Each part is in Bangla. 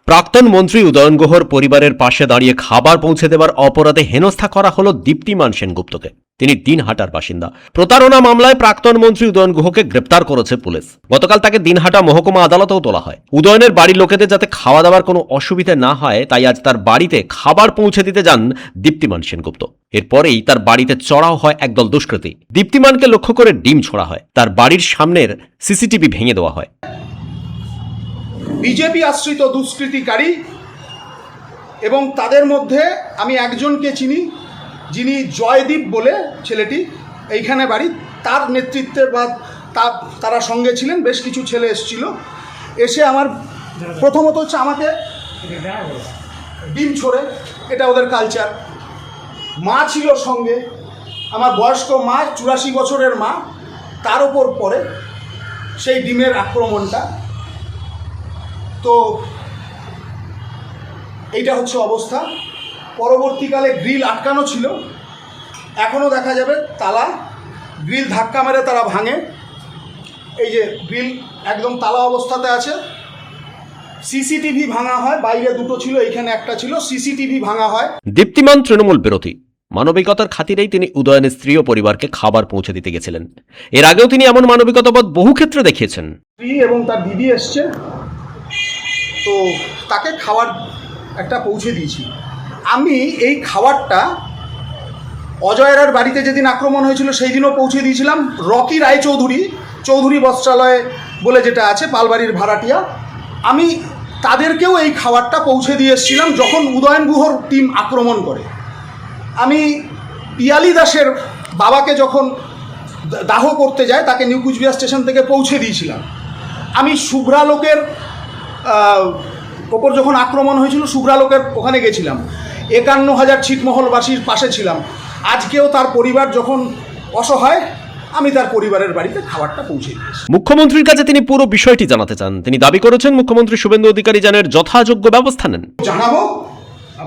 প্রাক্তন মন্ত্রী উদয়ন গুহর পরিবারের পাশে দাঁড়িয়ে খাবার পৌঁছে দেওয়ার অপরাধে হেনস্থা করা হল দীপ্তিমান সেনগুপ্তকে। তিনি দিনহাটার বাসিন্দা। প্রতারণা মামলায় প্রাক্তন মন্ত্রী উদয়ন গুহকে গ্রেপ্তার করেছে পুলিশ। গতকাল তাকে দিনহাটা মহকুমা আদালতেও তোলা হয়। উদয়নের বাড়ির লোকেদের যাতে খাওয়া দাওয়ার কোনো অসুবিধা না হয় তাই আজ তার বাড়িতে খাবার পৌঁছে দিতে যান দীপ্তিমান সেনগুপ্ত। এরপরেই তার বাড়িতে চড়াও হয় একদল দুষ্কৃতী। দীপ্তিমানকে লক্ষ্য করে ডিম ছোড়া হয়। তার বাড়ির সামনের সিসিটিভি ভেঙে দেওয়া হয়। বিজেপি আশ্রিত দুষ্কৃতিকারী এবং তাদের মধ্যে আমি একজনকে চিনি, যিনি জয়দীপ বলে ছেলেটি, এইখানে বাড়ি, তার নেতৃত্বে বা তারা সঙ্গে ছিলেন। বেশ কিছু ছেলে এসেছিল, এসে আমার প্রথমত হচ্ছে আমাকে ডিম ছোড়ে, এটা ওদের কালচার। মা ছিল সঙ্গে, আমার বয়স্ক মা, 84 বছরের মা, তার ওপর পড়ে সেই ডিমের আক্রমণটা। তো এইটা হচ্ছে অবস্থা। পরবর্তীকালে গ্রিল আটকানো ছিল, এখনও দেখা যাবে তালা, গ্রিল ধাক্কা মেরে তারা ভাঙে। এই যে গ্রিল একদম তালা অবস্থাতে আছে। সিসিটিভি ভাঙা হয়, বাইরে দুটো ছিল, এইখানে একটা ছিল, সিসিটিভি ভাঙা হয়। দীপ্তিমান তৃণমূল বিরোধী। মানবিকতার খাতিরেই তিনি উদয়নের স্ত্রী ও পরিবারকে খাবার পৌঁছে দিতে গেছিলেন। এর আগেও তিনি এমন মানবিকতাবোধ বহু ক্ষেত্রে দেখিয়েছেন। স্ত্রী এবং তার দিদি এসছে, তো তাকে খাবার একটা পৌঁছে দিয়েছি। আমি এই খাবারটা অজয়ের বাড়িতে যেদিন আক্রমণ হয়েছিল সেই দিনও পৌঁছে দিয়েছিলাম। রকি রায়চৌধুরী, চৌধুরী বস্ত্রালয় বলে যেটা আছে পালবাড়ির ভাড়াটিয়া, আমি তাদেরকেও এই খাবারটা পৌঁছে দিয়ে এসেছিলাম যখন উদয়ন গুহর টিম আক্রমণ করে। আমি পিয়ালি দাসের বাবাকে যখন দাহ করতে যায় তাকে নিউ কুচবিহার স্টেশন থেকে পৌঁছে দিয়েছিলাম। আমি শুভ্রালোকের ওপর যখন আক্রমণ হয়েছিল শুভ্রালোকের ওখানে গেছিলাম, 51,000 ছিটমহলবাসীর পাশে ছিলাম। আজকেও তার পরিবার যখন অসহায়, আমি তার পরিবারের বাড়িতে খাবারটা পৌঁছে দিয়েছি। মুখ্যমন্ত্রীর কাছে তিনি পুরো বিষয়টি জানাতে চান। তিনি দাবি করেছেন মুখ্যমন্ত্রী শুভেন্দু অধিকারী যেন যথাযোগ্য ব্যবস্থা নেন। জানাবো,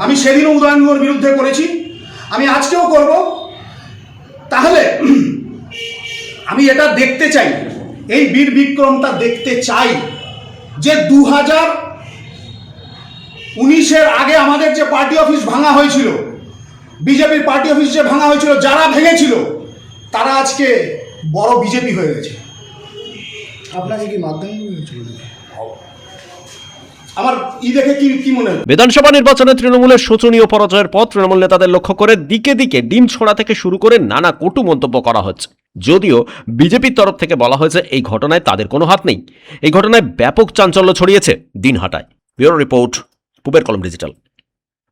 আমি সেদিনও উদয়ন গুহর বিরুদ্ধে করেছি, আমি আজকেও করব। তাহলে আমি এটা দেখতে চাই, এই বীর বিক্রমটা দেখতে চাই যে 2019-এর আগে আমাদের যে পার্টি অফিস ভাঙা হয়েছিল, বিজেপির পার্টি অফিস যে ভাঙা হয়েছিল, যারা ভেঙেছিল তারা আজকে বড় বিজেপি হয়ে গেছে। আপনাকে কি মাধ্যমিক আমার দেখে কি মনে হয়? বিধানসভা নির্বাচনে তৃণমূলের শোচনীয় পরাজয়ের পর তৃণমূল নেতাদের লক্ষ্য করে দিকে দিকে ডিম ছোড়া থেকে শুরু করে নানা কটু মন্তব্য করা হচ্ছে। যদিও বিজেপির তরফ থেকে বলা হয়েছে এই ঘটনায় তাদের কোনো হাত নেই। এই ঘটনায় ব্যাপক চাঞ্চল্য ছড়িয়েছে দিনহাটায়। ব্যুরো রিপোর্ট, পূবের কলম ডিজিটাল।